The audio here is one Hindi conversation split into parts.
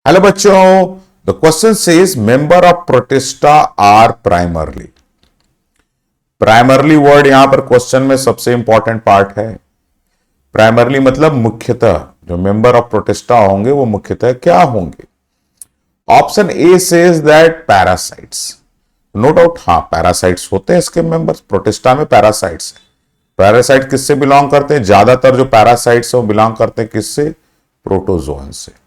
हेलो बच्चों, the question says member of protista are primarily. Primarily word यहां पर क्वेश्चन में सबसे इंपॉर्टेंट पार्ट है। प्राइमरली मतलब मुख्यतः जो मेंबर ऑफ प्रोटिस्टा होंगे वो मुख्यतः क्या होंगे। Option A says that parasites. No doubt, हाँ पैरासाइट्स होते हैं इसके मेंबर्स। प्रोटिस्टा में पैरासाइट्स है। पैरासाइट किससे बिलोंग करते हैं? ज्यादातर जो पैरासाइट्स है वो बिलोंग करते हैं किससे? प्रोटोजोन से।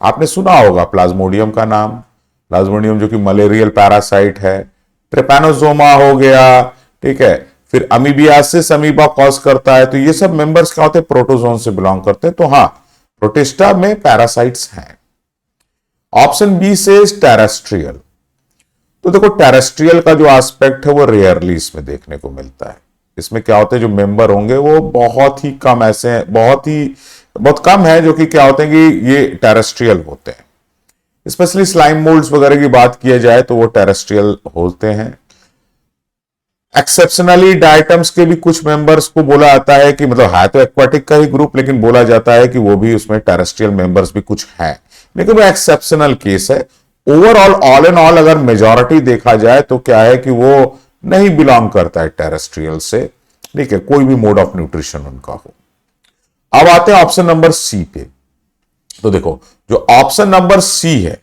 आपने सुना होगा प्लाज्मोडियम का नाम। प्लाज्मोडियम जो कि मलेरियल पैरासाइट है। ट्रिपैनोसोमा हो गया, ठीक है। फिर अमीबियासिस अमीबा कॉज करता है। तो ये सब मेंबर्स क्या होते हैं? प्रोटोजोन से बिलोंग करते हैं। तो हाँ, प्रोटिस्टा में पैरासाइट्स हैं। ऑप्शन बी से टेरेस्ट्रियल। तो देखो, टेरेस्ट्रियल का जो एस्पेक्ट है वो रेयरली इसमें देखने को मिलता है। इसमें क्या होते हैं, जो मेंबर होंगे वो बहुत ही कम ऐसे हैं, बहुत कम है जो कि क्या होते हैं कि ये टेरेस्ट्रियल होते हैं। स्पेशली स्लाइम मोल्ड्स वगैरह की बात किया जाए तो वो टेरेस्ट्रियल होते हैं। एक्सेप्शनली डायटम्स के भी कुछ मेंबर्स को बोला जाता है कि मतलब है तो एक्वाटिक का ही ग्रुप, लेकिन बोला जाता है कि वो भी उसमें टेरेस्ट्रियल मेंबर्स भी कुछ हैं, लेकिन वो एक्सेप्शनल केस है। ओवरऑल ऑल एंड ऑल अगर मेजॉरिटी देखा जाए तो क्या है कि वो नहीं बिलोंग करता है टेरेस्ट्रियल से, ठीक है, कोई भी मोड ऑफ न्यूट्रिशन उनका हो। अब आते हैं ऑप्शन नंबर सी पे। तो देखो, जो ऑप्शन नंबर सी है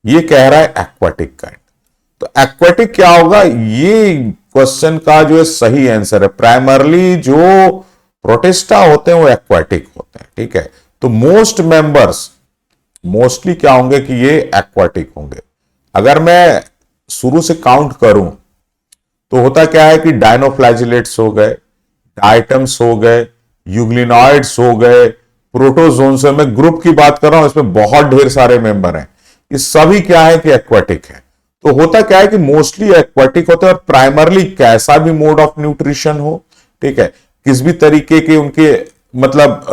ये कह रहा है एक्वाटिक काइंड। तो एक्वाटिक क्या होगा? ये क्वेश्चन का जो सही आंसर है, प्राइमरली जो प्रोटिस्टा होते हैं वो एक्वाटिक होते हैं, ठीक है। तो मोस्ट मेंबर्स मोस्टली क्या होंगे कि ये एक्वाटिक होंगे। अगर मैं शुरू से काउंट करूं तो होता क्या है कि डायनोफ्लैजिलेट्स हो गए, डाइटम्स हो गए, यूग्लिनॉइड्स हो गए, प्रोटोजोन से मैं ग्रुप की बात कर रहा हूं, इसमें बहुत ढेर सारे मेंबर हैं। ये सभी क्या है कि एक्वाटिक है। तो होता क्या है कि मोस्टली एक्वाटिक होते हैं और प्राइमरली कैसा भी मोड ऑफ न्यूट्रिशन हो, ठीक है, किस भी तरीके के उनके मतलब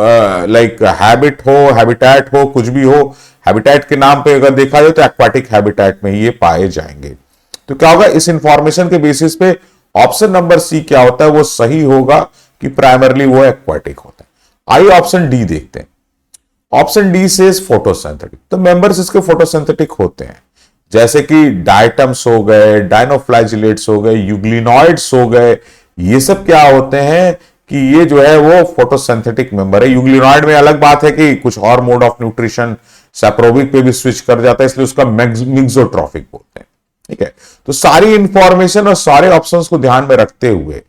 लाइक हैबिट हो, हैबिटेट हो, कुछ भी हो, हैबिटेट के नाम पे अगर देखा जाए तो एक्वाटिक हैबिटेट में ये पाए जाएंगे। तो क्या होगा, इस इंफॉर्मेशन के बेसिस पे ऑप्शन नंबर सी क्या होता है वो सही होगा कि प्राइमरली वो एक्वाटिक होता है। आइए ऑप्शन डी देखते हैं। ऑप्शन डी से फोटोसिंथेटिक। तो मेंबर्स इसके फोटोसिंथेटिक होते हैं, जैसे कि डायटम्स हो गए, डायनोफ्लैजिलेट्स हो गए, यूग्लिनॉइड्स हो गए। ये सब क्या होते हैं कि ये जो है वो फोटोसिंथेटिक मेंबर है। यूग्लिनॉइड में अलग बात है कि कुछ और मोड ऑफ न्यूट्रिशन सैप्रोबिक पे भी स्विच कर जाता है, इसलिए उसका मिक्सोट्रॉफिक बोलते हैं, ठीक है। तो सारी इंफॉर्मेशन और सारे ऑप्शंस को ध्यान में रखते हुए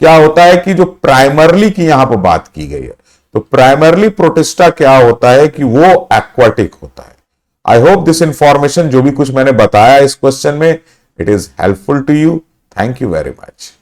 क्या होता है कि जो प्राइमरली की यहां पर बात की गई है, तो प्राइमरली प्रोटिस्टा क्या होता है कि वो एक्वाटिक होता है। आई होप दिस इंफॉर्मेशन जो भी कुछ मैंने बताया इस क्वेश्चन में, it is helpful to you. Thank you very much.